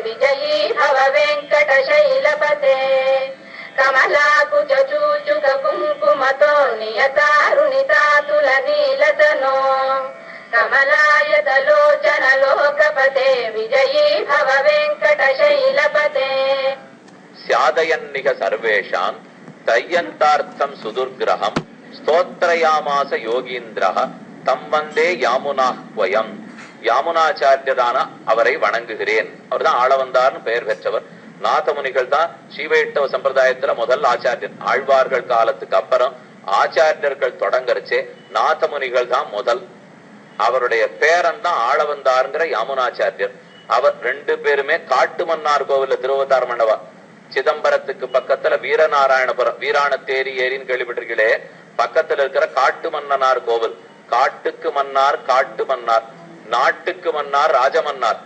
विजयी भव वेङ्कटशैलपते कमलाकुचूचुक कुङ्कुमतो नियतारुणितातुलनीलतनो कमलायतलोचन लोकपते विजयी भव वेङ्कटशैलपते स्यादयन्निह सर्वेषां तय्यन्तार्थं सुदुर्ग्रहं स्तोत्रयामास योगीन्द्रः தம் வந்தே யாமுனாஹ்வயம். யாமுனாச்சாரியரான அவரை வணங்குகிறேன். அவர் தான் ஆளவந்தார்னு பெயர் பெற்றவர். நாதமுனிகள் தான் ஸ்ரீவைஷ்ணவ சம்பிரதாயத்துல முதல் ஆச்சாரியர். ஆழ்வார்கள் காலத்துக்கு அப்புறம் ஆச்சாரியர்கள் தொடங்கறச்சே நாதமுனிகள் தான் முதல். அவருடைய பேரன் தான் ஆளவந்தாருங்கிற யாமுனாச்சாரியர். அவர் ரெண்டு பேருமே காட்டுமன்னார் கோவில்ல திருவதார் மண்டபா சிதம்பரத்துக்கு பக்கத்துல வீரநாராயணபுரம் வீராணத்தேரி ஏரின்னு கேள்விப்பட்டிருக்கீங்களே, பக்கத்துல இருக்கிற காட்டு மன்னனார் கோவில். காட்டுக்கு மன்னார் காட்டு மன்னார், நாட்டுக்கு மன்னார் ராஜமன்னார்.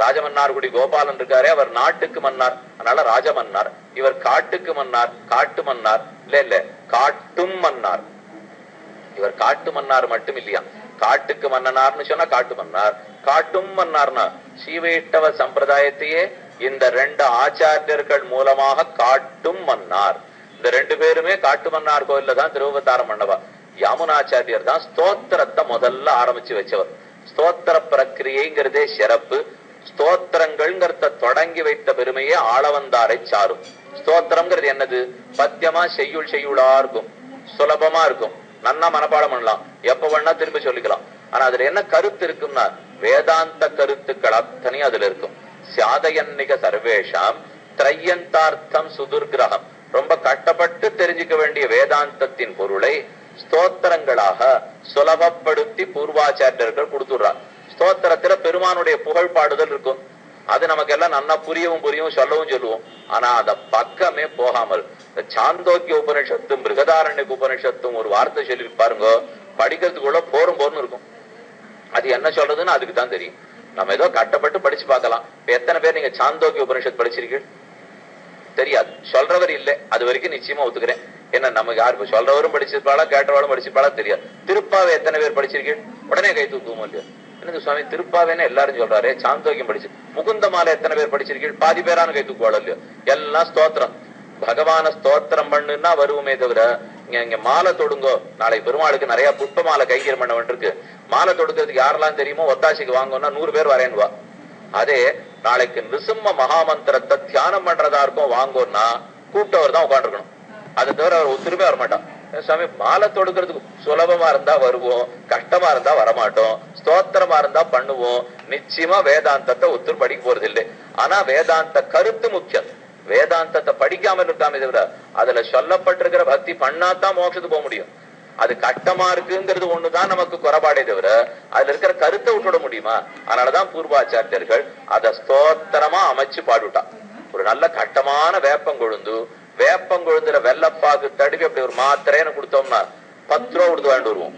ராஜமன்னார்குடி கோபாலன் இருக்காரே அவர் நாட்டுக்கு மன்னார், அதனால ராஜமன்னார். இவர் காட்டுக்கு மன்னார் காட்டு மன்னார் இல்ல காட்டும் மன்னார். இவர் காட்டு மன்னார் மட்டும் இல்லையா, காட்டுக்கு மன்னனார்னு சொன்னா காட்டு மன்னார், காட்டும் மன்னார்னா ஸ்ரீவைஷ்ணவ சம்பிரதாயத்தையே இந்த ரெண்டு ஆச்சாரியர்கள் மூலமாக காட்டும் மன்னார். இந்த ரெண்டு பேருமே காட்டு மன்னார் கோயில்ல தான் திருவதாரம் பண்ணவா. யாமுனாச்சாரியர் தான் ஸ்தோத்திரத்தை முதல்ல ஆரம்பிச்சு வச்சவர். ஸ்தோத்திர பிரக்கிரியைங்கிறதே சிறப்பு. ஸ்தோத்திரங்கள்ங்கிறத தொடங்கி வைத்த பெருமையே ஆளவந்தாரை சாரும். ஸ்தோத்திரம்ங்கிறது என்னது? பத்தியமா செய்யுளா இருக்கும், சுலபமா இருக்கும், நன்னா மனப்பாடம் பண்ணலாம், எப்ப வேணா திரும்ப சொல்லிக்கலாம். ஆனா அதுல என்ன கருத்து இருக்கும்னா வேதாந்த கருத்துக்கள் அத்தனையும் அதுல இருக்கும். சியாதயன்னிக சர்வேஷாம் திரையந்தார்த்தம் சுதுர்கிரகம். ரொம்ப கஷ்டப்பட்டு தெரிஞ்சுக்க வேண்டிய வேதாந்தத்தின் பொருளை ஸ்தோத்திரங்களாக சுலபப்படுத்தி பூர்வாச்சாரியர்கள் கொடுத்துடுறார். ஸ்தோத்திரத்துல பெருமானுடைய புகழ் பாடுதல் இருக்கும். அது நமக்கு எல்லாம் நல்லா புரியவும் சொல்லவும் சொல்லுவோம். ஆனா அத பக்கமே போகாமல் சாந்தோக்கிய உபனிஷத்தும் பிருகதாரண்ய உபனிஷத்தும் ஒரு வார்த்தை சொல்லி பாருங்க, படிக்கிறதுக்குள்ள போரும் இருக்கும். அது என்ன சொல்றதுன்னு அதுக்கு தான் தெரியும். நம்ம ஏதோ கட்டப்பட்டு படிச்சு பார்க்கலாம். இப்ப எத்தனை பேர் நீங்க சாந்தோக்கிய உபனிஷத்து படிச்சிருக்கீங்க? தெரியாது. சொல்றவர் இல்லை, அது வரைக்கும் நிச்சயமா ஒத்துக்கிறேன். என்ன நமக்கு யாரு சொல்றவரும் படிச்சிருப்பாளா கேட்டவாளும் படிச்சிருப்பாளா தெரியாது. திருப்பாவை எத்தனை பேர் படிச்சிருக்கீங்க? உடனே கை தூக்குவோம் இல்லையா? எனக்கு சுவாமி திருப்பாவேன்னு எல்லாரும் சொல்றாரு, சாந்தோக்கியம் படிச்சு. முகுந்த மாலை எத்தனை பேர் படிச்சிருக்கீங்க? பாதி பேரான கை தூக்குவாள் இல்லையோ? எல்லாம் ஸ்தோத்திரம். பகவான ஸ்தோத்திரம் பண்ணுன்னா வருவோமே தவிர இங்க மாலை தொடுங்கோ, நாளைக்கு பெருமாளுக்கு நிறைய புஷ்ப மாலை கைங்கரியம் பண்ண வேண்டியிருக்கு, மாலை தொடுக்கிறதுக்கு யாரெல்லாம் தெரியுமோ ஒத்தாசிக்கு வாங்கணும்னா 100 பேர் வரேன்னுவா. அதே நாளைக்கு நிருசிம்ம மகாமந்திரத்தை தியானம் பண்றதா இருக்கும் வாங்கோன்னா கூப்பிட்டவர் தான் உட்காந்துருக்கணும். அதை தவிர அவர் ஒத்துருமே வரமாட்டான். சுவாமி மாலை தொடுக்கிறதுக்கு சுலபமா இருந்தா வருவோம், கஷ்டமா இருந்தா வரமாட்டோம், ஸ்தோத்திரமா இருந்தா பண்ணுவோம். நிச்சயமா வேதாந்தத்தை ஒத்துரு படிக்க போறது இல்லை. ஆனா வேதாந்த கருத்து முக்கியம். வேதாந்தத்தை படிக்காம இருக்காம தவிர அதுல சொல்லப்பட்டிருக்கிற பக்தி பண்ணாதான் மோட்சத்துக்கு போக முடியும். அது கஷ்டமா இருக்குங்கிறது ஒண்ணுதான் நமக்கு குறைபாடே தவிர அதுல இருக்கிற கருத்தை விட்டுட முடியுமா? அதனாலதான் பூர்வாச்சாரியர்கள் அதை ஸ்தோத்திரமா அமைச்சு பாடுட்டா. ஒரு நல்ல கட்டமான வேப்பங்கொழுந்துல வெள்ளப்பாக்கு தடுவி அப்படி ஒரு மாத்திரைன்னு கொடுத்தோம்னா 10 ரூபா கொடுத்து வாங்கிட்டு வருவோம்.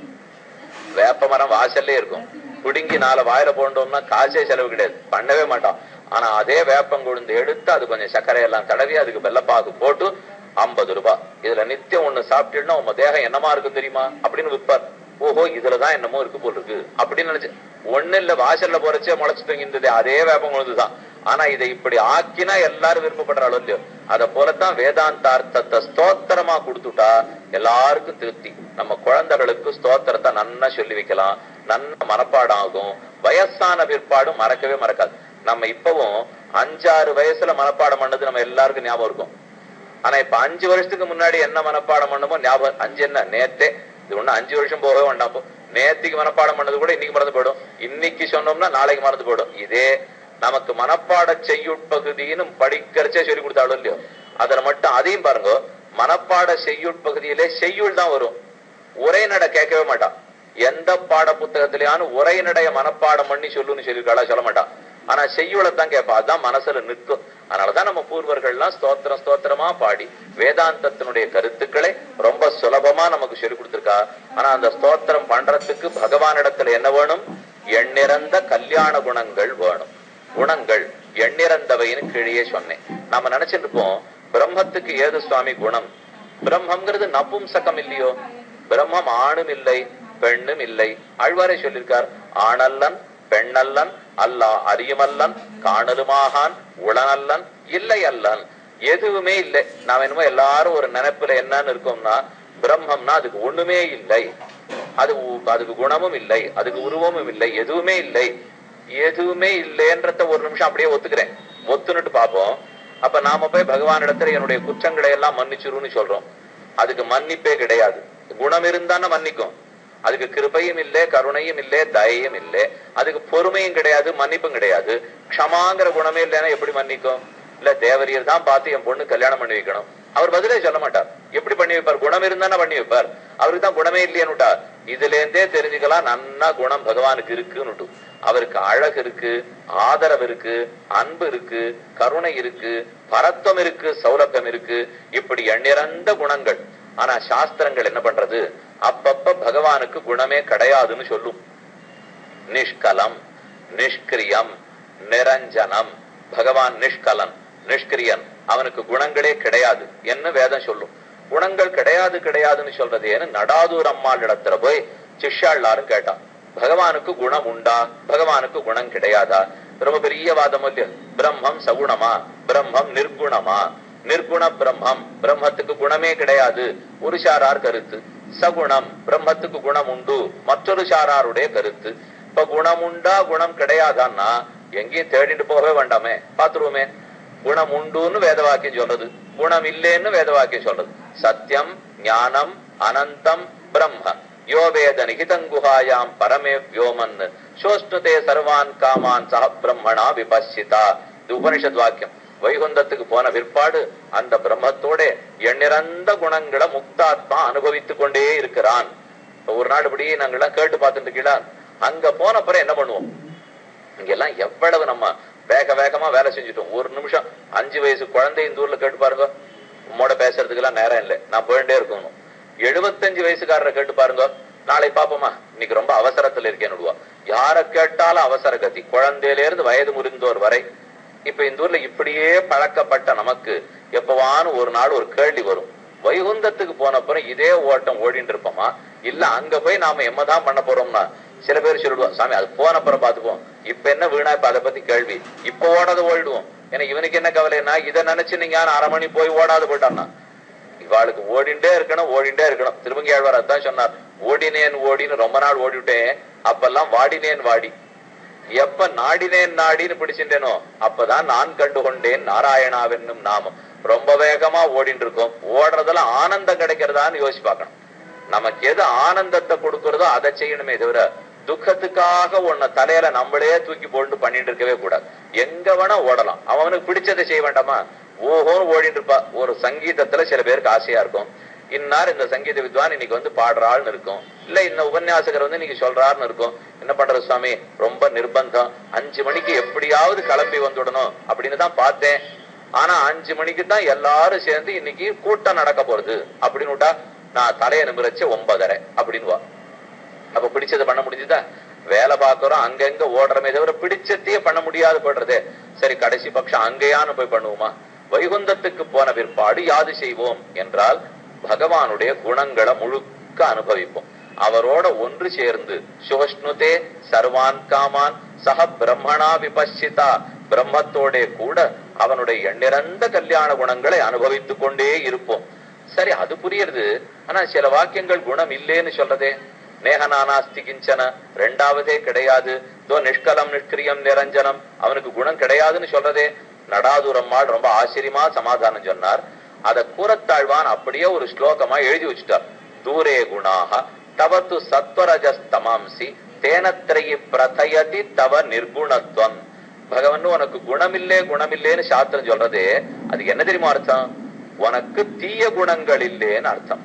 வேப்ப மரம் வாசல்லே இருக்கும். புடுங்கி 4 வாயில போண்டோம்னா காசே செலவு கிடையாது, பண்ணவே மாட்டான். ஆனா அதே வேப்பங்கொழுந்து எடுத்து அது கொஞ்சம் சர்க்கரையெல்லாம் தடவி அதுக்கு வெள்ளப்பாக்கு போட்டு 50 ரூபாய். இதுல நித்தியம் ஒண்ணு சாப்பிட்டீங்கன்னா உங்க தேகம் என்னமா இருக்கு தெரியுமா அப்படின்னு விற்பார். ஓஹோ இதுலதான் என்னமோ இருக்கு போல் இருக்கு அப்படின்னு நினைச்சு ஒண்ணு இல்ல, வாசல்ல போறச்சே முளைச்சு தங்கிருந்தது அதே வேப்பங்கொழுந்துதான். ஆனா இதை இப்படி ஆக்கினா எல்லாரும் விருப்பப்படுறாளோ இல்லையோ, அத போலத்தான் வேதாந்தார்த்தத்தை ஸ்தோத்திரமா கொடுத்துட்டா எல்லாருக்கும் திருப்தி. நம்ம குழந்தைகளுக்கு ஸ்தோத்திரத்தை நன்னா சொல்லி வைக்கலாம், நன்னா மனப்பாடம் ஆகும். வயசான பிற்பாடும் மறக்கவே மறக்காது. நம்ம இப்பவும் 5-6 வயசுல மனப்பாடம் பண்ணது நம்ம எல்லாருக்கும் ஞாபகம் இருக்கும். ஆனா இப்ப 5 வருஷத்துக்கு முன்னாடி என்ன மனப்பாடம் பண்ணமோ ஞாபகம் 5 என்ன நேத்தே, இது ஒண்ணு 5 வருஷம் போகவே வேண்டாம். நேத்திக்கு மனப்பாடம் பண்ணது கூட இன்னைக்கு மறந்து போயிடும், இன்னைக்கு சொன்னோம்னா நாளைக்கு மறந்து போயிடும். இதே நமக்கு மனப்பாட செய்யுட்பகுதின்னு படிக்கிறச்சே சொல்லி கொடுத்தாலும் இல்லையோ, அதுல மட்டும் அதையும் பாருங்க, மனப்பாட செய்யுட்பகுதியிலே செய்யுள் தான் வரும், உரைநடை கேட்கவே மாட்டான். எந்த பாட புத்தகத்திலேயானு உரைநடைய மனப்பாடம் பண்ணி சொல்லுன்னு சொல்லியிருக்காளா? சொல்ல மாட்டான். ஆனா செய்யுளத்தான் கேட்பா, அதுதான் மனசுல நிற்கும். அதனாலதான் நம்ம பூர்வர்கள்லாம் ஸ்தோத்திரமா பாடி வேதாந்தத்தினுடைய கருத்துக்களை ரொம்ப சுலபமா நமக்கு சொல்லி கொடுத்திருக்கா. ஆனா அந்த ஸ்தோத்திரம் பண்றதுக்கு பகவானிடத்துல என்ன வேணும்? எண்ணிறந்த கல்யாண குணங்கள் வேணும். குணங்கள் எண்ணிறந்தவைன்னு கீழே சொன்னேன். நாம நினைச்சிட்டு இருப்போம் பிரம்மத்துக்கு ஏது சுவாமி குணம்? பிரம்மங்கிறது நபும்சகம் இல்லையோ. பிரம்மம் ஆணும் இல்லை பெண்ணும் இல்லை. ஆழ்வாரே சொல்லியிருக்கார், ஆணல்லன் பெண்ணல்லன் அல்லா அறியுமல்லன் காணலுமாகான் உளனல்லன் இல்லை அல்லன். எதுவுமே இல்லை. நாம என்னமோ எல்லாரும் ஒரு நினைப்புல என்னன்னு இருக்கோம்னா, பிரம்மம்னா அதுக்கு ஒண்ணுமே இல்லை, அதுக்கு குணமும் இல்லை, அதுக்கு உருவமும் இல்லை, எதுவுமே இல்லை. எதுவுமே இல்லைன்றத ஒரு நிமிஷம் அப்படியே ஒத்துக்கிறேன், ஒத்துனுட்டு பார்ப்போம். அப்ப நாம போய் பகவான் இடத்துல என்னுடைய குற்றங்களை எல்லாம் மன்னிச்சிருன்னு சொல்றோம். அதுக்கு மன்னிப்பே கிடையாது. குணம் இருந்தானே மன்னிக்கும். அதுக்கு கிருபையும் இல்லை, கருணையும் இல்லை, தயையும் இல்லை. அதுக்கு பொறுமையும் கிடையாது, மன்னிப்பும் கிடையாது. க்ஷமாங்கிற குணமே இல்லைன்னா எப்படி மன்னிக்கும்? இல்ல தேவரியர் தான் பார்த்து என் பொண்ணு கல்யாணம் பண்ணி வைக்கணும், அவர் பதிலே சொல்ல மாட்டார். எப்படி பண்ணி வைப்பார்? குணம் இருந்தானே பண்ணி வைப்பார். அவருக்கு தான் குணமே இல்லையானுட்டா. இதுல இருந்தே தெரிஞ்சுக்கலாம் நன்னா குணம் பகவானுக்கு இருக்குன்னு. அவருக்கு அழகு இருக்கு, ஆதரவு இருக்கு, அன்பு இருக்கு, கருணை இருக்கு, பரத்துவம் இருக்கு, சௌலபியம் இருக்கு, இப்படி எண்ணிறந்த குணங்கள். ஆனா சாஸ்திரங்கள் என்ன பண்றது? அப்பப்ப பகவானுக்கு குணமே கிடையாதுன்னு சொல்லும். நிஷ்கலம், நிஷ்கிரியம், நிரஞ்சனம். பகவான் நிஷ்கலன், நிஷ்கிரியன், அவனுக்கு குணங்களே கிடையாது என்ன வேதம் சொல்லும். குணங்கள் கிடையாது கிடையாதுன்னு சொல்றது ஏன்னு நடாதூர் அம்மாள் இடத்துல போய் சிஷ்யாள்லாரும் கேட்டான், பகவானுக்கு குணம் உண்டா, பகவானுக்கு குணம் கிடையாதா? ரொம்ப பெரிய வாதம் இல்லையா? பிரம்மம் சகுணமா, பிரம்மம் நிர்குணமா? நிர்குண பிரம்மம், பிரம்மத்துக்கு குணமே கிடையாது ஒரு சாரார் கருத்து. சகுணம், பிரம்மத்துக்கு குணம் உண்டு மற்றொரு சாராருடைய கருத்து. இப்ப குணம் உண்டா குணம் கிடையாதான்னா எங்கேயும் தேடிட்டு போகவே வேண்டாமே, பாத்துருவோமே. குணம் உண்டுன்னு வேதவாக்கியம் சொல்றது, குணம் இல்லைன்னு வேதவாக்கியம் சொல்றது. சத்தியம் ஞானம் அனந்தம் பிரம்ம யோவேத நிகிதங்குஹாயாம் பரமே வியோமன் சோஷ்ணுதே சர்வான் காமான் சஹ பிரம்மணா விபஸ்ஸிதா. இது உபனிஷத் வாக்கியம். வைகுந்தத்துக்கு போன பிற்பாடு அந்த பிரம்மத்தோட எண்ணிறந்த குணங்களை முக்தாத்மா அனுபவித்துக் கொண்டே இருக்கிறான். ஒரு நாள் இப்படி நாங்கெல்லாம் கேட்டு பார்த்துட்டு இருக்கலாம். அங்க போன பிறகு என்ன பண்ணுவோம்? இங்கெல்லாம் எவ்வளவு நம்ம வேக வேகமா வேலை செஞ்சுட்டோம். ஒரு நிமிஷம் 5 வயசு குழந்தை இந்த ஊர்ல கேட்டு பாருங்க, உம்மோட பேசுறதுக்கு எல்லாம் நேரம் இல்லை, நான் போயிட்டே இருக்கணும். 75 வயசுக்காரரை கேட்டு பாருங்க, நாளை பாப்போமா இன்னைக்கு ரொம்ப அவசரத்துல இருக்கேன்னு. யார கேட்டாலும் அவசர கதி, குழந்தையில இருந்து வயது முறிந்தோர் வரை. இப்ப இந்த ஊர்ல இப்படியே பழக்கப்பட்ட நமக்கு எப்பவானு ஒரு நாள் ஒரு கேள்வி வரும், வைகுந்தத்துக்கு போனப்புறம் இதே ஓட்டம் ஓடிட்டு இருப்போமா, இல்ல அங்க போய் நாம என்னதான் பண்ண போறோம்னா? சில பேர் சொல்லிடுவோம், சாமி அது போனப்புறம் பாத்துப்போம், இப்ப என்ன வீணா இப்ப அதை பத்தி கேள்வி, இப்ப ஓடாத ஓடிடுவோம். ஏன்னா இவனுக்கு என்ன கவலைன்னா இதை நினைச்சு நீங்க 1/2 மணி போய் ஓடாது போயிட்டான்னா. இவாளுக்கு ஓடிண்டே இருக்கணும், ஓடிண்டே இருக்கணும். திருமங்கி ஆழ்வார் அதான் சொன்னார், ஓடினேன் ஓடின்னு ரொம்ப நாள் ஓடிவிட்டேன், அப்பெல்லாம் வாடினேன் வாடி. எப்ப நாடினேன் நாடின்னு பிடிச்சிட்டேனோ அப்பதான் நான் கண்டு கொண்டேன் நாராயணாவென்னும் நாமம். ரொம்ப வேகமா ஓடிட்டு இருக்கோம். ஓடுறதெல்லாம் ஆனந்தம் கிடைக்கிறதான்னு யோசிச்சு பார்க்கணும். நமக்கு எது ஆனந்தத்தை கொடுக்கறதோ அதை செய்யணுமே தவிர துக்கத்துக்காக உன்னை தலையில நம்மளே தூக்கி போட்டு பண்ணிட்டு இருக்கவே கூடாது. எங்க வேணா ஓடலாம், அவனுக்கு பிடிச்சதை செய்ய வேண்டாமா? ஓஹோன்னு ஓடிட்டு இருப்பா. ஒரு சங்கீதத்துல சில பேருக்கு ஆசையா இருக்கும், இன்னார் இந்த சங்கீத வித்வான் இன்னைக்கு வந்து பாடுறாள்னு இருக்கும், இல்ல இந்த உபன்யாசகர் வந்து இன்னைக்கு சொல்றாருன்னு இருக்கும். என்ன பண்றது சுவாமி, ரொம்ப நிர்பந்தம், 5 மணிக்கு எப்படியாவது கிளம்பி வந்துடணும் அப்படின்னு தான் பார்த்தேன். ஆனா 5 மணிக்கு தான் எல்லாரும் சேர்ந்து இன்னைக்கு கூட்டம் நடக்க போறது அப்படின்னு விட்டா நான் தலையை நிமிரச்சு 9:30 அப்படின்னுவா. அப்ப பிடிச்சதை பண்ண முடிஞ்சுதா? வேலை பார்க்கிறோம், அங்கங்க ஓடுறமே தவிர பிடிச்சத்தையே பண்ண முடியாது போடுறதே. சரி கடைசி பட்சம் அங்கேயானு போய் பண்ணுவோமா? வைகுந்தத்துக்கு போன பிற்பாடு யாது செய்வோம் என்றால் பகவானுடைய குணங்களை முழுக்க அனுபவிப்போம். அவரோட ஒன்று சேர்ந்து சோஷ்ணுதே சர்வான் காமான் சஹ பிரம்மணா விபஸ்ஸிதா, பிரம்மத்தோட கூட அவனுடைய எண்ணிறந்த கல்யாண குணங்களை அனுபவித்துக் கொண்டே இருப்போம். சரி அது புரியுது. ஆனா சில வாக்கியங்கள் குணம் இல்லேன்னு சொல்றதே. நேகநானாஸ்தி கிஞ்சன, 2வதே கிடையாது. நிஷ்கலம் நிஷ்கிரியம் நிரஞ்சனம், அவனுக்கு குணம் கிடையாதுன்னு சொல்றதே. நடாதுரம்மாள் ரொம்ப ஆச்சரியமா சமாதானம் சொன்னார். அத கூறத்தாழ்வான் அப்படியே ஒரு ஸ்லோகமா எழுதி வச்சுட்டார். தூரே குணாக தவத்து சத்வரஜஸ்தமாம்சி தேனத்திரையி பிரதயதி தவ நிர்குணத்வம். பகவன் உனக்கு குணமில்லே குணமில்லேன்னு சாஸ்திரம் சொல்றதே, அதுக்கு என்ன தெரியுமா அர்த்தம்? உனக்கு தீய குணங்கள் இல்லேன்னு அர்த்தம்.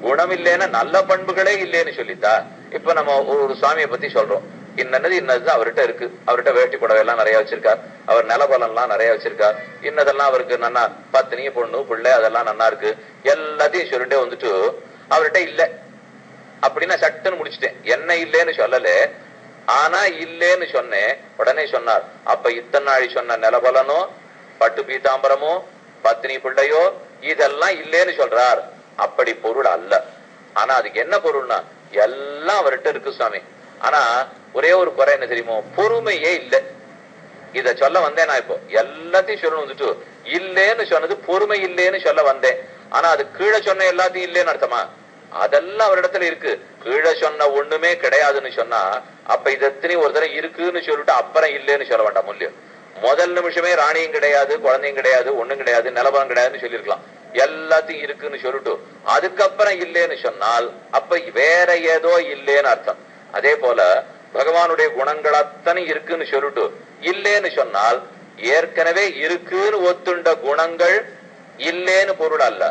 குணம் இல்லேன்னா நல்ல பண்புகளே இல்லேன்னு சொல்லித்தா. இப்ப நம்ம ஒரு சுவாமியை பத்தி சொல்றோம், இன்னது இன்னதுதான் அவர்கிட்ட இருக்கு. அவர்கிட்ட வேட்டி புடவை எல்லாம் நிறைய வச்சிருக்கார், அவர் நிலபலம் எல்லாம் நிறைய வச்சிருக்கார், இன்னதெல்லாம் அவருக்கு நன்னா பத்தினி பொண்ணு பிள்ளை அதெல்லாம் நன்னா இருக்கு, எல்லாத்தையும் சொல்லிட்டே வந்துட்டு அவர்கிட்ட இல்ல அப்படின்னா சட்டுன்னு முடிச்சுட்டேன். என்ன இல்லேன்னு சொல்லல, ஆனா இல்லேன்னு சொன்னேன். உடனே சொன்னார், அப்ப இத்தனை நாளி சொன்ன நிலபலனோ பட்டு பீதாம்பரமோ பத்தினி பிள்ளையோ இதெல்லாம் இல்லேன்னு சொல்றார். அப்படி பொருள் அல்ல. ஆனா அதுக்கு என்ன பொருள்னா எல்லாம் அவர்கிட்ட இருக்கு சுவாமி. ஆனா ஒரே ஒரு குறை என்ன தெரியுமோ, பொறுமையே இல்லை. இத சொல்ல வந்தேன் நான். இப்போ எல்லாத்தையும் சொல்லணும் வந்துட்டு இல்லேன்னு சொன்னது பொறுமை இல்லேன்னு சொல்ல வந்தேன். ஆனா அது கீழே சொன்ன எல்லாத்தையும் இல்லேன்னு அர்த்தமா? அதெல்லாம் அவரிடத்துல இருக்கு. கீழே சொன்ன ஒண்ணுமே கிடையாதுன்னு சொன்னா அப்ப இது எத்தனை ஒரு தடவை இருக்குன்னு சொல்லிட்டு அப்புறம் இல்லேன்னு சொல்ல வேண்டாம் இல்லையோ? முதல் நிமிஷமே ராணியும் கிடையாது, குழந்தையும் கிடையாது, ஒண்ணும் கிடையாது, நிலவரம் கிடையாதுன்னு சொல்லிருக்கலாம். எல்லாத்தையும் இருக்குன்னு சொல்லிட்டு அதுக்கப்புறம் இல்லேன்னு சொன்னால் அப்ப வேற ஏதோ இல்லேன்னு அர்த்தம். அதே போல பகவானுடைய குணங்கள் அத்தனை இருக்குன்னு சொல்லிட்டு இல்லேன்னு சொன்னால் ஏற்கனவே இருக்குன்னு ஒத்துண்ட குணங்கள் இல்லேன்னு பொருள் அல்ல.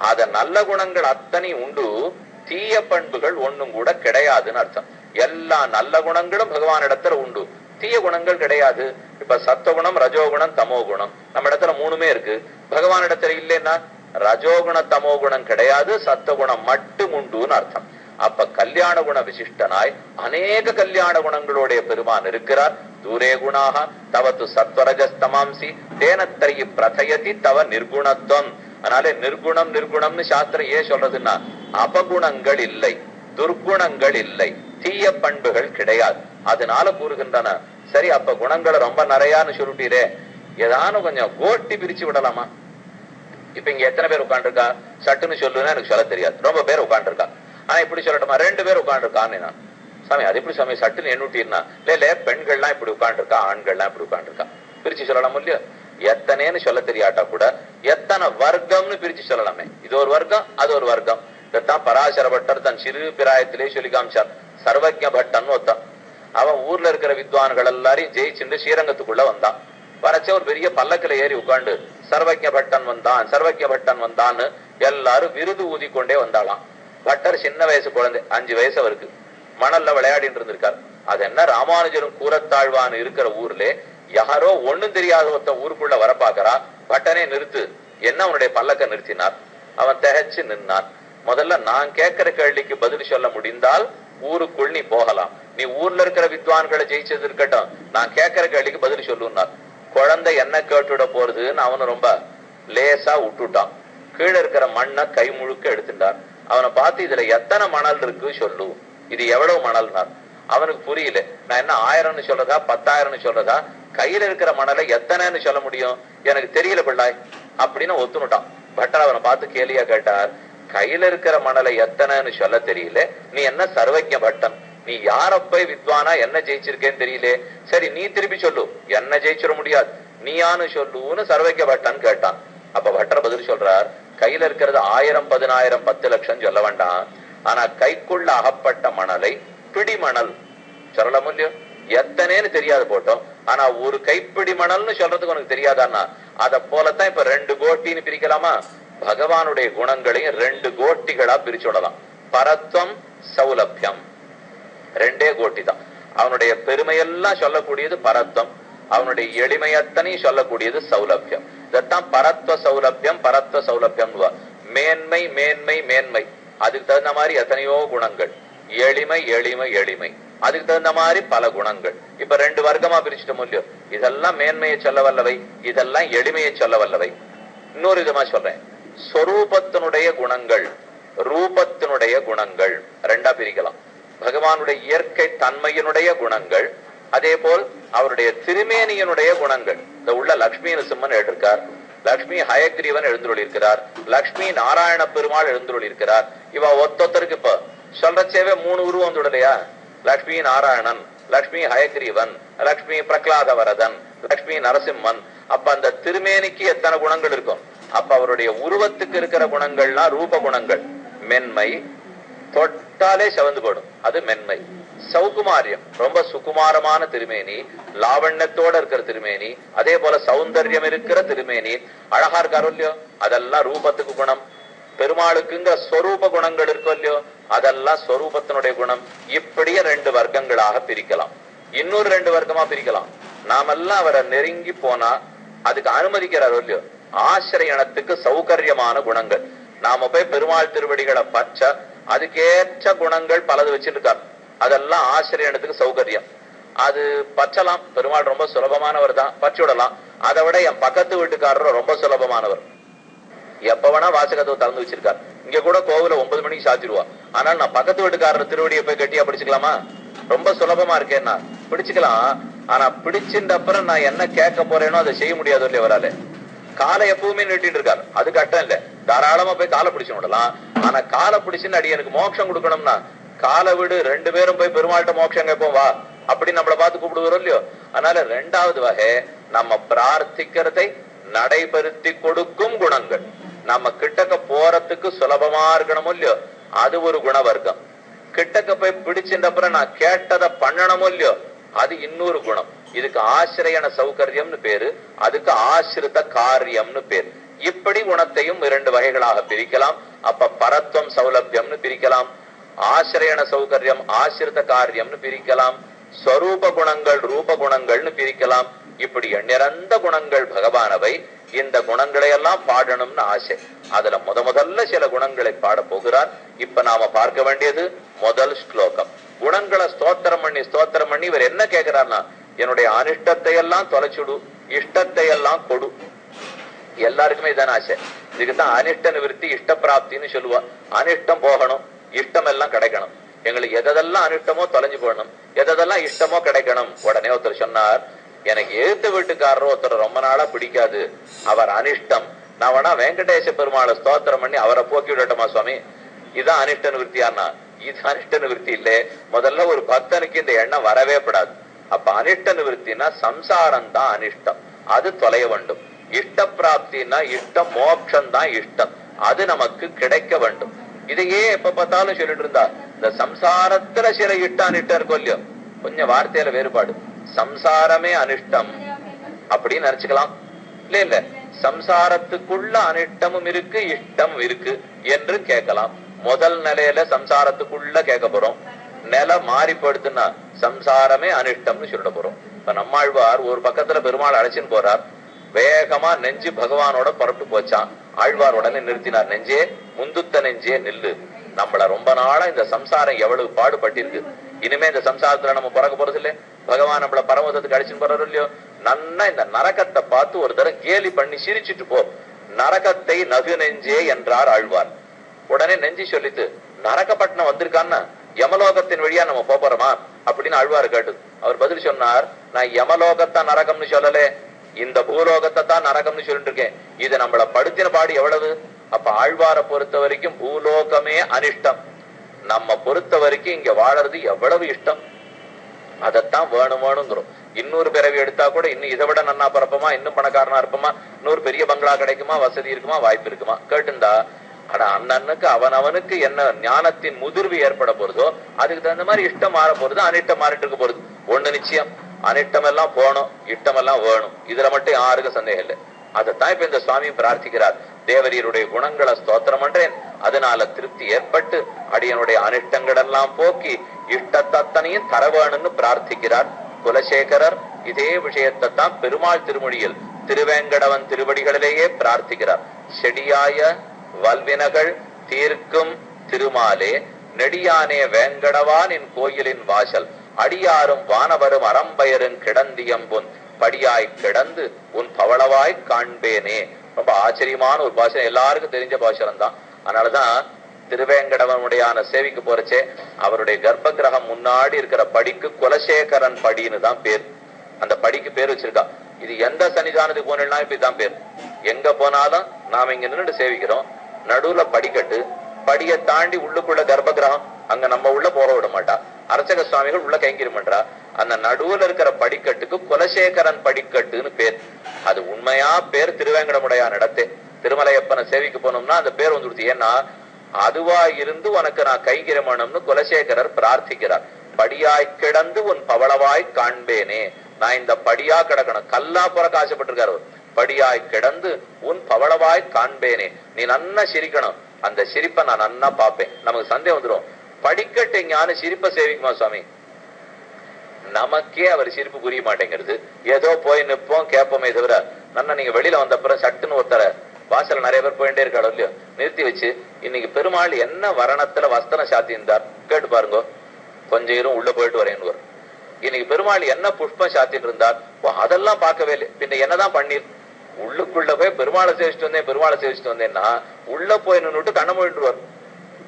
அத நல்ல குணங்கள் அத்தனை உண்டு, தீய பண்புகள் ஒண்ணும் கூட கிடையாதுன்னு அர்த்தம். எல்லா நல்ல குணங்களும் பகவான் இடத்துல உண்டு, தீய குணங்கள் கிடையாது. இப்ப சத்துவகுணம், ரஜோகுணம், தமோ குணம் நம்ம இடத்துல மூணுமே இருக்கு. பகவான் இடத்துல இல்லைன்னா ரஜோகுண தமோ குணம் கிடையாது, சத்துவகுணம் மட்டும் உண்டுன்னு அர்த்தம். அப்ப கல்யாண குண விசிஷ்டனாய் அநேக கல்யாண குணங்களுடைய பெருமான் இருக்கிறார். தூரே குணாக தவத்து சத்வரஜஸ்தமாம்சி தேனத்தரையி பிரதயதி தவ நிர்குணத்துவம். அதனால நிர்குணம் நிர்குணம்னு சாஸ்திரம் ஏன் சொல்றதுன்னா அபகுணங்கள் இல்லை, துர்குணங்கள் இல்லை, தீய பண்புகள் கிடையாது. அதனால கூறுகின்றன. சரி, அப்ப குணங்களை ரொம்ப நிறையான்னு சொல்லிட்டீரே, ஏதானு கொஞ்சம் கோட்டி பிரிச்சு விடலாமா? இப்ப இங்க எத்தனை பேர் உட்காந்துருக்கா சட்டுன்னு சொல்லுன்னா எனக்கு சொல்ல தெரியாது. ரொம்ப பேர் உட்காந்துருக்கா. ஆனா இப்படி சொல்லட்டுமா, 2 பேர் உட்காந்துருக்கான்னு நான் சாமி அது எப்படி சாமி சட்டுன்னு எண்ணுட்டீர்னா, இல்ல பெண்கள்லாம் இப்படி உட்காந்துருக்கா, ஆண்கள்லாம் இப்படி உட்காந்துருக்கா, பிரிச்சு சொல்லலாம் இல்லையோ? எத்தனைன்னு சொல்ல தெரியாட்டா கூட எத்தனை வர்க்கம்னு பிரிச்சு சொல்லலாமே. இது ஒரு வர்க்கம், அது ஒரு வர்க்கம். இதான் பராசர பட்டர் தன் சிறு பிராயத்திலே சொல்லி காமிச்சார். சர்வஜ பட்டன் ஒருத்தான். அவன் ஊர்ல இருக்கிற வித்வான்கள் எல்லாரையும் ஜெயிச்சுட்டு ஸ்ரீரங்கத்துக்குள்ள வந்தான். வரைச்ச ஒரு பெரிய பல்லக்கில ஏறி உட்காந்து சர்வஜ பட்டன் வந்தான், சர்வஜ பட்டன் வந்தான்னு எல்லாரும் விருது ஊதி கொண்டே வந்தாலாம். பட்டர் சின்ன வயசு குழந்தை, 5 வயசு அவருக்கு. மணல்ல விளையாடிட்டு இருந்திருக்காரு. அது என்ன, ராமானுஜரும் கூரத்தாழ்வான்னு இருக்கிற ஊர்ல யாரோ ஒண்ணும் தெரியாத ஒருத்த ஊருக்குள்ள வர பாக்குறா. பட்டனே நிறுத்து, என்ன அவனுடைய பல்லக்க நிறுத்தினார். அவன் திகைச்சு நின்னான். முதல்ல நான் கேட்கிற கேள்விக்கு பதில் சொல்ல முடிந்தால் ஊருக்குள் நீ போகலாம், நீ ஊர்ல இருக்கிற வித்வான்களை ஜெயிச்சது இருக்கட்டும், நான் கேட்கிற கேள்விக்கு பதில் சொல்லுனார். குழந்தை என்ன கேட்டுட போறதுன்னு அவனு ரொம்ப லேசா விட்டுட்டான். கீழே இருக்கிற மண்ணை கை முழுக்க எடுத்துட்டார். அவனை பார்த்து இதுல எத்தனை மணல் இருக்கு சொல்லு, இது எவ்வளவு மணல்னார். அவனுக்கு புரியல. நான் என்ன 1000ன்னு சொல்றதா 10,000ன்னு சொல்றதா, கையில இருக்கிற மணலை எத்தனைன்னு சொல்ல முடியும், எனக்கு தெரியல பிள்ளாய் அப்படின்னு ஒத்துனுட்டான். பட்டர் அவனை பார்த்து கேலியா கேட்டார், கையில இருக்கிற மணலை எத்தனைன்னு சொல்ல தெரியல, நீ என்ன சர்வஜ பட்டன், நீ யாரப்ப வித்வானா என்ன ஜெயிச்சிருக்கேன்னு தெரியல, சரி நீ திருப்பி சொல்லு, என்ன ஜெயிச்சிட முடியாது, நீயானு சொல்லுன்னு சர்வஜ பட்டன் கேட்டான். அப்ப பட்டர் பதில் சொல்றார், கையில இருக்கிறது 1000 10,000 10 லட்சம் சொல்ல வேண்டாம், ஆனா கைக்குள்ள அகப்பட்ட மணலை பிடி மணல் சொல்ல முடியும், எத்தனைன்னு தெரியாது போட்டோம், ஆனா ஒரு கைப்பிடி மணல்னு சொல்றதுக்கு உனக்கு தெரியாதான்னா அத போலத்தான் இப்ப 2 கோட்டின்னு பிரிக்கலாமா? பகவானுடைய குணங்களையும் 2 கோட்டிகளா பிரிச்சு விடலாம். பரத்வம், சௌலபியம், 2 கோட்டி தான். அவனுடைய பெருமையெல்லாம் சொல்லக்கூடியது பரத்வம், அவனுடைய எளிமையத்தனையும் சொல்லக்கூடியது சௌலபியம். இதத்தான் பரத்வ சௌலபியம், பரத்வ சௌலபியம். மேன்மை மேன்மை மேன்மை, அதுக்கு தகுந்த மாதிரி எத்தனையோ குணங்கள். எளிமை எளிமை எளிமை, அதுக்கு தகுந்த மாதிரி பல குணங்கள். இப்ப 2 வர்க்கமா பிரிச்சுட்டோம் இல்லையோ? இதெல்லாம் மேன்மையை சொல்ல வல்லவை, இதெல்லாம் எளிமையை சொல்ல வல்லவை. இன்னொரு விதமா சொல்றேன், ஸ்வரூபத்தினுடைய குணங்கள், ரூபத்தினுடைய குணங்கள் 2ஆ பிரிக்கலாம். பகவானுடைய இயற்கை தன்மையினுடைய குணங்கள், அதே போல் அவருடைய திருமேனியனுடைய குணங்கள். இந்த உள்ள லட்சுமி நரசிம்மன் எழுதியிருக்கார், லட்சுமி ஹயக்ரீவன் எழுந்துள்ளிருக்கிறார், லட்சுமி நாராயண பெருமாள் எழுந்துள்ளிருக்கிறார். இவ ஒத்தொத்தருக்கு இப்ப சொல்றச்சேவே 3 உருவம் வந்துடலையா? லட்சுமி நாராயணன், லட்சுமி ஹயக்ரீவன், லட்சுமி பிரகலாத வரதன், லட்சுமி நரசிம்மன். அப்ப அந்த திருமேனிக்கு எத்தனை குணங்கள் இருக்கும்? அப்ப அவருடைய உருவத்துக்கு இருக்கிற குணங்கள்லாம் ரூப குணங்கள். மென்மை, தொட்டாலே செவந்து போடும், அது மென்மை. சௌகுமாரியம், ரொம்ப சுகுமாரமான திருமேனி, லாவண்யத்தோட இருக்கிற திருமேனி, அதே போல சௌந்தர்யம் இருக்கிற திருமேனி, அழகா இருக்காரோ இல்லையோ, அதெல்லாம் ரூபத்துக்கு குணம். பெருமாளுக்குங்கிற ஸ்வரூப குணங்கள் இருக்கோ இல்லையோ, அதெல்லாம் ஸ்வரூபத்தினுடைய குணம். இப்படியே 2 வர்க்கங்களாக பிரிக்கலாம். இன்னொரு 2 வர்க்கமா பிரிக்கலாம். நாமெல்லாம் அவரை நெருங்கி போனா அதுக்கு அனுமதிக்கிறாரோ இல்லையோ, ஆசிரியனத்துக்கு சௌகரியமான குணங்கள். நாம போய் பெருமாள் திருவடிகளை பச்ச அதுக்கேற்ற குணங்கள் பலது வச்சிருக்கார், அதெல்லாம் ஆசிரியனத்துக்கு சௌகரியம். அது பச்சலாம், பெருமாள் ரொம்ப சுலபமானவர் தான், பச்சு விடலாம். அதை விட என் பக்கத்து வீட்டுக்காரர் ரொம்ப சுலபமானவர், எப்ப வேணா வாசகத்தை திறந்து வச்சிருக்கார். இங்க கூட கோவில 9 மணிக்கு சாத்திடுவா, ஆனால் நான் பக்கத்து வீட்டுக்காரர் திருவடியை போய் கட்டியா படிச்சுக்கலாமா? ரொம்ப சுலபமா இருக்கேன்னா பிடிச்சுக்கலாம். ஆனா பிடிச்சின்ற அப்புறம் நான் என்ன கேட்க போறேனோ அதை செய்ய முடியாது இல்லையா அவரால. காலை எப்பவுமே நீட்டிட்டு இருக்காரு, அது கட்டம் இல்ல, தாராளமா போய் காலை பிடிச்சு விடலாம். ஆனா காலை பிடிச்சுன்னு அடி எனக்கு மோட்சம் கொடுக்கணும்னா காலை விடு, 2 பேரும் போய் பெருமாள்கிட்ட மோட்சம் கேட்போம் வா அப்படி நம்மளை பார்த்து கூப்பிடுவோம் இல்லையோ. அதனால 2வது வகை நம்ம பிரார்த்திக்கிறதை நடைபெறுத்தி கொடுக்கும் குணங்கள். நம்ம கிட்டக்க போறதுக்கு சுலபமா இருக்கணும் இல்லையோ, அது ஒரு குண வர்க்கம். கிட்டக்க போய் பிடிச்சின்ற அப்புறம் நான் கேட்டதை பண்ணணும் இல்லையோ, அது இன்னொரு குணம். இதுக்கு ஆசிரியன சௌகரியம்னு பேரு, அதுக்கு ஆசிரித காரியம்னு பேரு. இப்படி குணத்தையும் 2 வகைகளாக பிரிக்கலாம். அப்ப பரத்வம் சௌலபியம்னு பிரிக்கலாம், ஆசிரியன சௌகரியம் ஆசிரித காரியம்னு பிரிக்கலாம், ஸ்வரூப குணங்கள் ரூப குணங்கள்னு பிரிக்கலாம். இப்படி எண்ணிறந்த குணங்கள் பகவானவை. இந்த குணங்களை எல்லாம் பாடணும்னு ஆசை. அதுல முதல்ல சில குணங்களை பாட போகிறார். இப்ப நாம பார்க்க வேண்டியது முதல் ஸ்லோகம். குணங்களை ஸ்தோத்திரம் பண்ணி இவர் என்ன கேட்கிறார்னா, என்னுடைய அனிஷ்டத்தை எல்லாம் தொலைச்சுடு, இஷ்டத்தை எல்லாம் கொடு. எல்லாருக்குமே இதான ஆசை. இதுக்குதான் அனிஷ்ட நிவர்த்தி இஷ்ட பிராப்தின்னு சொல்லுவா. அனிஷ்டம் போகணும், இஷ்டம் எல்லாம் கிடைக்கணும். எங்களுக்கு எதெல்லாம் அனிஷ்டமோ தொலைஞ்சு போகணும், எதெல்லாம் இஷ்டமோ கிடைக்கணும். உடனே ஒருத்தர் சொன்னார், எனக்கு எழுத்து வீட்டுக்காரர் ஒருத்தர் ரொம்ப நாளா பிடிக்காது, அவர் அனிஷ்டம். நான் வேணா வெங்கடேச பெருமாளை ஸ்தோத்திரம் பண்ணி அவரை போக்கி விடட்டுமா சுவாமி? இதான் அனிஷ்ட நிவர்த்தியானா? இது அனிஷ்ட நிவர்த்தி இல்ல. முதல்ல ஒரு பக்தனுக்கு இந்த எண்ணம் வரவே படாது. அப்ப அனிஷ்ட நிவர்த்தினா சம்சாரம் தான் அனிஷ்டம், அது தொலைய வேண்டும். இஷ்ட பிராப்தினா இஷ்டம், மோட்சம் தான் இஷ்டம், அது நமக்கு கிடைக்க வேண்டும். இதையே எப்ப பார்த்தாலும் சொல்லிட்டு இருந்தா, இந்த சம்சாரத்துல சில இஷ்டம் அனிஷ்டம் இருக்கும் இல்லையோ, கொஞ்சம் வார்த்தையில வேறுபாடு. சம்சாரமே அனிஷ்டம் அப்படின்னு நினைச்சுக்கலாம் இல்ல இல்ல, சம்சாரத்துக்குள்ள அனிஷ்டமும் இருக்கு இஷ்டம் இருக்கு என்று கேட்கலாம். முதல் நிலையில சம்சாரத்துக்குள்ள கேட்க போறோம். நிலை மாறிப்படுத்துனா சம்சாரமே அனிஷ்டம்னு சொல்லிட போறோம். இப்ப நம்மாழ்வார் ஒரு பக்கத்துல பெருமாள் அழைச்சின்னு போறார், வேகமா நெஞ்சு பகவானோட புறப்பட்டு போச்சான். ஆழ்வார் உடனே நிறுத்தினார், நெஞ்சே முந்துத்த நெஞ்சே நில்லு, நம்மள ரொம்ப நாளா இந்த சம்சாரம் எவ்வளவு பாடுபட்டிருக்கு, இனிமே இந்த சம்சாரத்துல நம்ம பிறக்க போறது இல்ல, பகவான் நம்மள பரமதத்துக்கு அடிச்சுன்னு போறாரு இல்லையோ, நன்னா இந்த நரகத்தை பார்த்து ஒரு தடவை கேலி பண்ணி சிரிச்சுட்டு போ, நரகத்தை நகு நெஞ்சே என்றார் ஆழ்வார். உடனே நெஞ்சு சொல்லிட்டு, நரகப்பட்டினம் வந்திருக்கான்னா யமலோகத்தின் வழியா நம்ம போறோமா அப்படின்னு ஆழ்வார் கேட்டு அவர் பதில் சொன்னார், நான் யமலோகத்தான் நரகம்னு சொல்லல, இந்த பூலோகத்தை தான் நரகம்னு சொல்லிட்டு இருக்கேன். இது நம்மள படுத்தின பாடு எவ்வளவு. அப்ப ஆழ்வாரை பொறுத்த வரைக்கும் பூலோகமே அனிஷ்டம், நம்ம பொறுத்த வரைக்கும் இங்க வாழறது எவ்வளவு இஷ்டம். அதைத்தான் வேணுங்கிறோம். இன்னொரு பிறவி எடுத்தா கூட இன்னும் இதை விட நன்னா பிறப்பமா, இன்னும் பணக்காரனா இருப்போமா, இன்னொரு பெரிய பங்களா கிடைக்குமா, வசதி இருக்குமா, வாய்ப்பு இருக்குமா கேட்டுந்தா, ஆனா அண்ணனுக்கு அவனவனுக்கு என்ன ஞானத்தின் முதிர்வு ஏற்பட போறதோ அதுக்கு தகுந்த மாதிரி இஷ்டம் மாற போறது, அனிஷ்டம் மாறிட்டு இருக்க போறது. ஒண்ணு நிச்சயம், அனிஷ்டம் எல்லாம் போகணும், இஷ்டம் எல்லாம் வேணும். இதுல மட்டும் யாருக்கும் சந்தேகம் இல்லை. அதைத்தான் இப்ப இந்த சுவாமி பிரார்த்திக்கிறார். தேவரீருடைய குணங்களை ஸ்தோத்திரம் பண்றேன், அதனால திருப்தி ஏற்பட்டு அடியனுடைய அனிஷ்டங்கள் எல்லாம் போக்கி இஷ்டத்தனையும் தர வேணும்னு பிரார்த்திக்கிறார் குலசேகரர். இதே விஷயத்தை தான் பெருமாள் திருமொழியில் திருவேங்கடவன் திருவடிகளிலேயே பிரார்த்திக்கிறார். செடியாய வல்வினகள் தீர்க்கும் திருமாலே நெடியானே வேங்கடவானின் கோயிலின் வாசல் அடியாரும் வானவரும் அறம்பயரும் கிடந்தியம்புன் படியாய் கிடந்து உன் பவளவாய் காண்பேனே. ரொம்ப ஆச்சரியமான ஒரு பாசனம், எல்லாருக்கும் தெரிஞ்ச பாசனம் தான். அதனாலதான் திருவேங்கடவனுடையான சேவிக்கு போறச்சே அவருடைய கர்ப்ப கிரகம் முன்னாடி இருக்கிற படிக்கு குலசேகரன் படின்னு தான் பேர். அந்த படிக்கு பேர் வச்சிருக்கா. இது எந்த சன்னிதானத்துக்கு போனா இப்ப இதான் பேர். எங்க போனாலும் நாம இங்க நின்று சேவிக்கிறோம், நடுவுல படிக்கட்டு, படியை தாண்டி உள்ளுக்குள்ள கர்ப்ப கிரகம், அங்க நம்ம உள்ள போக விட மாட்டா, அர்ச்சக சுவாமிகள் உள்ள கைங்கரியம் பண்றா. அந்த நடுவுல இருக்கிற படிக்கட்டுக்கு குலசேகரன் படிக்கட்டுன்னு பேர். அது உண்மையா பேர் திருவேங்கடமுடையான் இடத்தே. திருமலையப்பனை சேவிக்கு போனோம்னா அந்த பேர் வந்துடுது. ஏன்னா அதுவா இருந்து உனக்கு நான் கைங்கரியம் பண்ணணும்னு குலசேகரர் பிரார்த்திக்கிறார். படியாய் கிடந்து உன் பவளவாய் காண்பேனே, நான் இந்த படியா கிடக்கணும், கல்லா புறக்க ஆசைப்பட்டிருக்காரு. படியாய் கிடந்து உன் பவளவாய் காண்பேனே, நீ நன்னா சிரிக்கணும், அந்த சிரிப்பை நான் நன்னா பார்ப்பேன். நமக்கு சந்தேகம் வந்துடும், படிக்கட்டு ஞான சிரிப்பை சேவிக்குமா சுவாமி? நமக்கே அவர் சிரிப்பு புரிய மாட்டேங்கிறது. ஏதோ போய் நிற்போம் கேட்போமே தவிர, நன்னா நீங்க வெளியில வந்த அப்புறம் சட்டுன்னு ஒருத்தர வாசல நிறைய பேர் போயிட்டே இருக்காளோ இல்லையோ, நிறுத்தி வச்சு இன்னைக்கு பெருமாள் என்ன வரணத்துல வஸ்திரம் சாத்தி இருந்தார் கேட்டு பாருங்க, கொஞ்சம் இரும் உள்ள போயிட்டு வரேன்னு வரும். இன்னைக்கு பெருமாள் என்ன புஷ்பம் சாத்திட்டு இருந்தார், அதெல்லாம் பார்க்கவே இல்லை. பின்ன என்னதான் பண்ணீர்? உள்ளுக்குள்ள போய் பெருமாளை சேவிச்சுட்டு வந்தேன்னா உள்ள போய் நின்றுட்டு கண்ணை மூடிட்டு வரும்.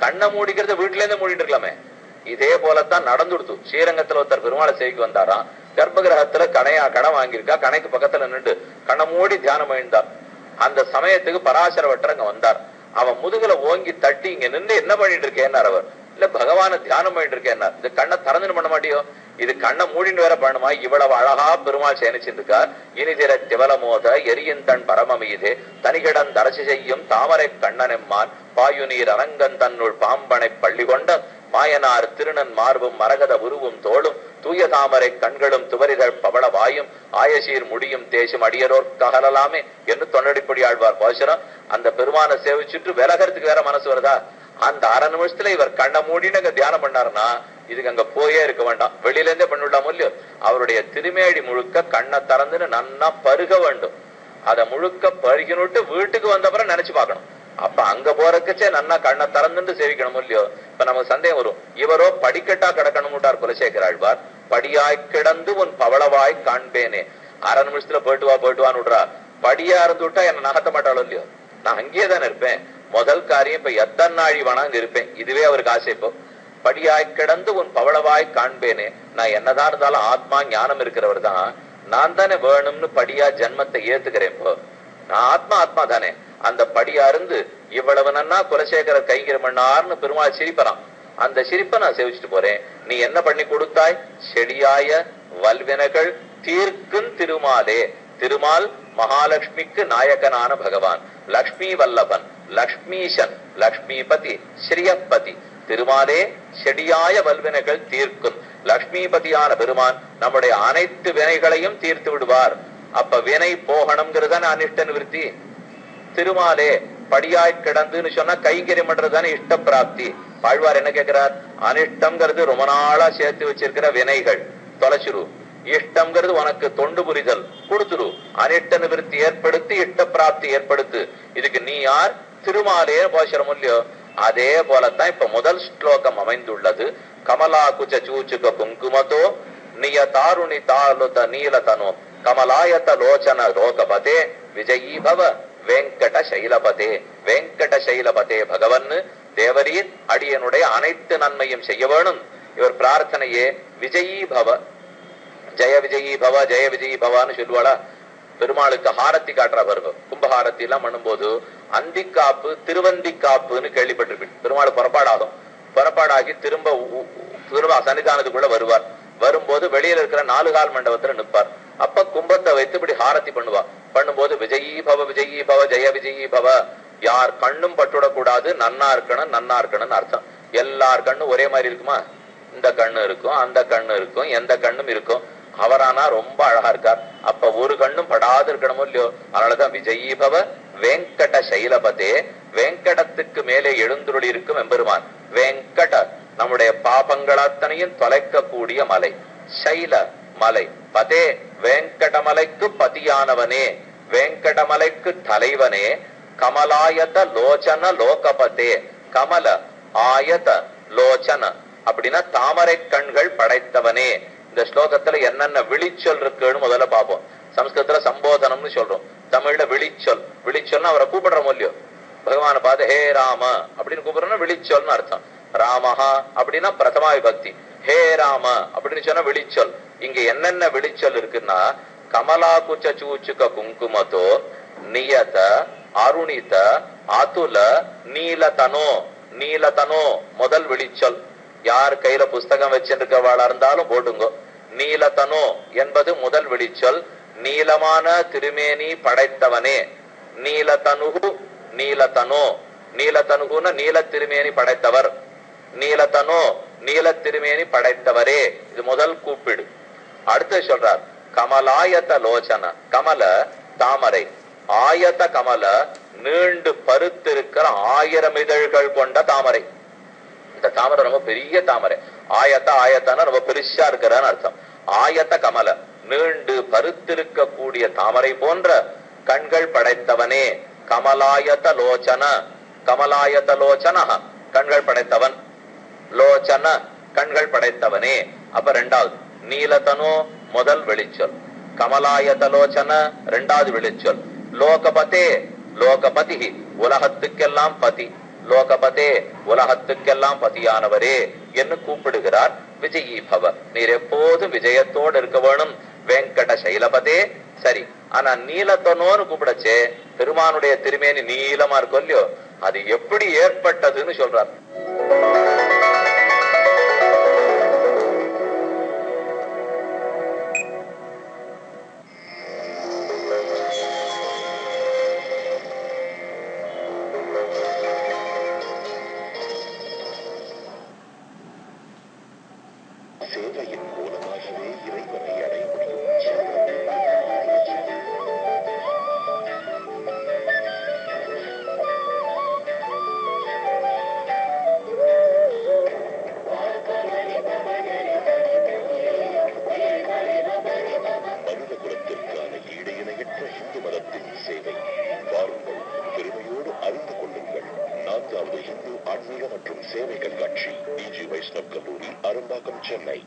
கண்ணை மூடிக்கிறத வீட்டுல இருந்தே மூடிட்டு இருக்கலாமே. இதே போலத்தான் நடந்துடுத்து. ஸ்ரீரங்கத்துல ஒருத்தர் பெருமாளை சேவிக்கு வந்தாராம். கர்ப்ப கிரகத்துல கணை வாங்கியிருக்கா. கணைக்கு பக்கத்துல நின்று கண மூடி தியானம் எழுந்தார். அந்த சமயத்துக்கு பராசரவட்டர் அங்க வந்தார். அவன் முதுகுல ஓங்கி தட்டி, இங்க நின்று என்ன பண்ணிட்டு இருக்கேன்னார். அவர் இல்ல பகவான தியானம் பண்ணிட்டு இருக்கேன்னார். இது கண்ணை திறந்துன்னு பண்ண மாட்டியோ, இது கண்ணை மூடின்னு வேற பண்ணுமா? இவ்வளவு அழகா பெருமாள் சேனிச்சிருக்கார். இனிதிர திவலமோத எரியின் தன் பரமமீதே தனிகிடன் தரசி செய்யும் தாமரை கண்ணனெம்மான் பாயுநீர் அரங்கன் தன்னுள் பாம்பனை பள்ளி கொண்ட மாயனார் திருநன் மார்பும் மரகத உருவும் தோளும் தூய தாமரை கண்களும் துவரிதழ் பவள வாயும் ஆயசீர் முடியும் தேசும் அடியரோர் ககலலாமே என்று தொண்டடிப்படி ஆழ்வார் பாசுரம். அந்த பெருமானை சேவிச்சுட்டு விலகிறதுக்கு வேற மனசு வருதா? அந்த 1/2 நிமிஷத்துல இவர் கண்ணை மூடின்னு தியானம் பண்ணாருன்னா இதுக்கு அங்க போயே இருக்க வேண்டாம், வெளியில இருந்தே பண்ணிவிடலாம் இல்லையோ. அவருடைய திருமேடி முழுக்க கண்ணை திறந்துன்னு நன்னா பருக வேண்டும். அதை முழுக்க பருகினுட்டு வீட்டுக்கு வந்தப்பறம் நினைச்சு பார்க்கணும். அப்ப அங்க போறதுக்கே நன்னா கண்ணை திறந்துட்டு சேவிக்கணும் இல்லையோ. இப்ப நமக்கு சந்தேகம் வரும், இவரோ படிக்கட்டா கிடக்கணும்ட்டார் குலசேகர ஆழ்வார். படியாய் கிடந்து உன் பவளவாய் காண்பேனே. 1/2 நிமிஷத்துல போயிட்டு வான்னு விடுறா. படியா இருந்து விட்டா என்ன நகர்த்த மாட்டாளோ இல்லையோ, நான் அங்கேயே தானே இருப்பேன். முதல் காரியம் இப்ப எத்தனை நாழி வேணா அங்க இருப்பேன். இதுவே அவருக்கு ஆசை. இப்போ படியாய் கிடந்து உன் பவளவாய் காண்பேனே. நான் என்னதான் இருந்தாலும் ஆத்மா ஞானம் இருக்கிறவர் தான். நான் தானே வேணும்னு படியா ஜென்மத்தை ஏத்துக்கிறேன். இப்போ நான் ஆத்மா தானே. அந்த படியா இருந்து இவ்வளவு நன்னா குலசேகரர் கைங்கரம் பண்ணார்னு பெருமாள் சிரிப்பறான். அந்த சிரிப்பை நான் சேவிச்சுட்டு போறேன். நீ என்ன பண்ணி கொடுத்தாய்? செடியாய வல்வினைகள் தீர்க்கும் திருமாலே. திருமால் மகாலட்சுமிக்கு நாயகனான பகவான், லக்ஷ்மி வல்லபன், லக்ஷ்மீசன், லக்ஷ்மிபதி, ஸ்ரீயப்பதி. திருமாலே செடியாய வல்வினைகள் தீர்க்கும் லக்ஷ்மிபதியான பெருமான் நம்முடைய அனைத்து வினைகளையும் தீர்த்து விடுவார். அப்ப வினை போகணுங்கிறதான அனிஷ்ட நிவர்த்தி. திருமாலே படியாய் கிடந்துன்னு சொன்னா கைங்கரியம் பண்றதுதானே இஷ்ட பிராப்தி. ஆழ்வார் என்ன கேட்கிறார்? அனிஷ்டம்ங்கிறது ரொம்ப நாளா சேர்த்து வச்சிருக்கிற வினைகள் தொலைச்சிரு. இஷ்டம்ங்கிறது உனக்கு தொண்டு புரிதல் கொடுத்துரு. அனிஷ்ட நிவர்த்தி ஏற்படுத்தி இஷ்ட பிராப்தி ஏற்படுத்து. இதுக்கு நீ யார்? திருமாலே போஷரம் இல்லையோ. அதே போலத்தான் இப்ப முதல் ஸ்லோகம் அமைந்துள்ளது. கமலா குச்ச சூச்சுக குங்குமத்தோ நிய தாருணி தாலுத நீலதனோ கமலாயத லோச்சன ரோகபதே விஜயீ பவ வெங்கட சைலபதே. வெங்கட சைலபதே பகவன் தேவரீர் அடியனுடைய அனைத்து நன்மையும் செய்ய வேணும். இவர் பிரார்த்தனையே விஜயீ பவ, ஜெய விஜயீ பவ, ஜெய விஜயீ பவான்னு சொல்லுவாளா. பெருமாளுக்கு ஹாரத்தி காட்டுறா பாருங்க. கும்பஹாரத்தி எல்லாம் பண்ணும்போது அந்திக்காப்பு திருவந்திக்காப்புன்னு கேள்விப்பட்டிருப்பேன். பெருமாள் புறப்பாடாகி திரும்ப சன்னிதானத்துக்குள்ள வருவார். வரும்போது வெளியில இருக்கிற 4 கால் மண்டபத்துல நிற்பார். அப்ப கும்பத்தை வைத்து இப்படி ஹாரத்தி பண்ணும்போது விஜயீ பவ, விஜயீ பவ, ஜெய விஜயீ பவ. யார் கண்ணும் பட்டுடக்கூடாது, நன்னா இருக்கணும்னு அர்த்தம். எல்லார் கண்ணும் ஒரே மாதிரி இருக்குமா? இந்த கண்ணு இருக்கும், அந்த கண்ணு இருக்கும், எந்த கண்ணும் இருக்கும். அவரானா ரொம்ப அழகா இருக்கார். அப்ப ஒரு கண்ணும் படாது இருக்கணுமோ இல்லையோ. அதனாலதான் விஜயீ பவ வெங்கட சைலபதே. வெங்கடத்துக்கு மேலே எழுந்துருளி இருக்கும் எம்பெருமான். வெங்கட நம்முடைய பாபங்கள் அத்தனையும் தொலைக்கக்கூடிய மலை. சைல மலை. பதே வெங்கடமலைக்கு பதியானவனே, வெங்கடமலைக்கு தலைவனே. கமலாயத லோச்சன லோகபதே. கமல ஆயத லோச்சன அப்படின்னா தாமரை கண்கள் படைத்தவனே. இந்த ஸ்லோகத்துல என்னென்ன விழிச்சொல் இருக்குன்னு முதல்ல பார்ப்போம். சம்ஸ்கிருதத்துல சம்போதனம்னு சொல்றோம், தமிழ்ல விழிச்சொல்னா அவரை கூப்பிடுறோம் இல்லையோ. பகவான பார்த்து ஹே ராம அப்படின்னு கூப்பிடுறோம்னா விழிச்சொல்னு அர்த்தம். ராமஹா அப்படின்னா பிரதமா விபக்தி. ஹே ராம அப்படின்னு சொன்னா விழிச்சொல். இங்க என்னென்ன விழிச்சொல் இருக்குன்னா கமலா குச்ச சூச்சுக குங்குமத்தோ நியத அருணித அதுல நீலதனோ. நீலதனோ முதல் விழிச்சொல். யார் கையில புஸ்தகம் வச்சிருக்கவாளா இருந்தாலும் போட்டுங்க. நீலதனோ என்பது முதல் விழிச்சொல். நீலமான திருமேனி படைத்தவனே. நீலதனுகு நீலதனோ. நீலதனுகுன நீல திருமேனி படைத்தவர். நீலதனோ நீல திருமேனி படைத்தவரே. இது முதல் கூப்பிடு. அடுத்து சொல்றார் கமலாயத லோச்சன. கமல தாமரை, ஆயத கமல நீண்டு பருத்திருக்கிற 1000 இதழ்கள் கொண்ட தாமரை. இந்த தாமரை ரொம்ப பெரிய தாமரை. ஆயத்தான ரொம்ப பெருசா இருக்கிறன்னு அர்த்தம். ஆயத்த கமல நீண்டு பருத்திருக்க கூடிய தாமரை போன்ற கண்கள் படைத்தவனே. கமலாயத லோச்சன. கமலாயத லோச்சன கண்கள் படைத்தவன். லோச்சன கண்கள் படைத்தவனே. அப்ப 2வது நீலதனோ முதல் வெளிச்சொல். கமலாயத லோச்சன 2வது வெளிச்சொல். லோகபதே லோகபதி உலகத்துக்கெல்லாம் பதி. லோகபதே உலகத்துக்கெல்லாம் பதியானவரே. என்று கூப்பிடுகிறார். விஜயீ பவ, நீர் எப்போதும் விஜயத்தோடு இருக்க வேணும். வெங்கட சைலபதே. சரி, ஆனா நீலத்தனோன்னு கூப்பிடச்சே பெருமானுடைய திருமேனி நீளமா இருக்கும் இல்லையோ, அது எப்படி ஏற்பட்டதுன்னு சொல்றார். சேவையின் மூலமாகவே இறைவனை அடைய முடியும். மனித குலத்திற்கான ஈடு இணையற்ற இந்து மதத்தின் சேவை. வாருங்கள், பெருமையோடு அறிந்து கொள்ளுங்கள். 4வது இந்து ஆன்மீக மற்றும் சேவை கண்காட்சி, டிஜி வைஷ்ணவ் கல்லூரி, அரும்பாக்கம், சென்னை.